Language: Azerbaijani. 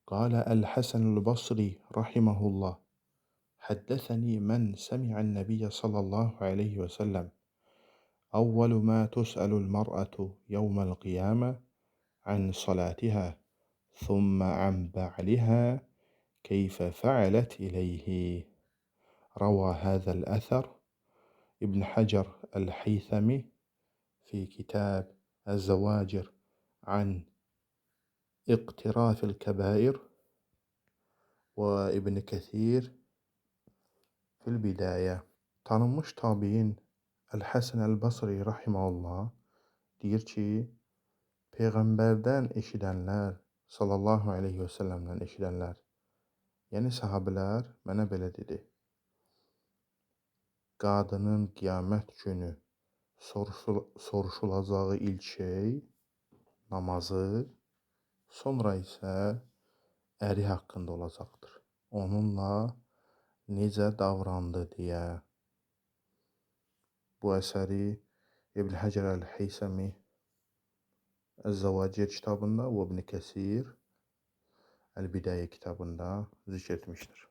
قال الحسن البصري رحمه الله: حدثني من سمع النبي صلى الله عليه وسلم: أول ما تسأل المرأة يوم القيامة عن صلاتها، ثم عن بعلها كيف فعلت إليه. روى هذا الأثر ابن حجر الهيثمي في كتاب الزواجر عن اقتراف الكبائر، وابن كثير في الbidayə. Tanınmış tabiin Əl-Həsən Əl-Basri rahimehullah deyir ki, Peyğəmbərdən eşidənlər, sallallahu aleyhi və səlləmdən eşidənlər, yəni sahabələr mənə belə dedi: qadının qiyamət günü soruşulacağı ilk şey namazı, sonra isə əri haqqında olacaqdır. Onunla necə davrandı deyə. Bu əsəri İbn Həcər Əl-Heysəmi Əz-Zavacir kitabında və İbn Kəsir Əl-Bidayə kitabında zikr etmişdir.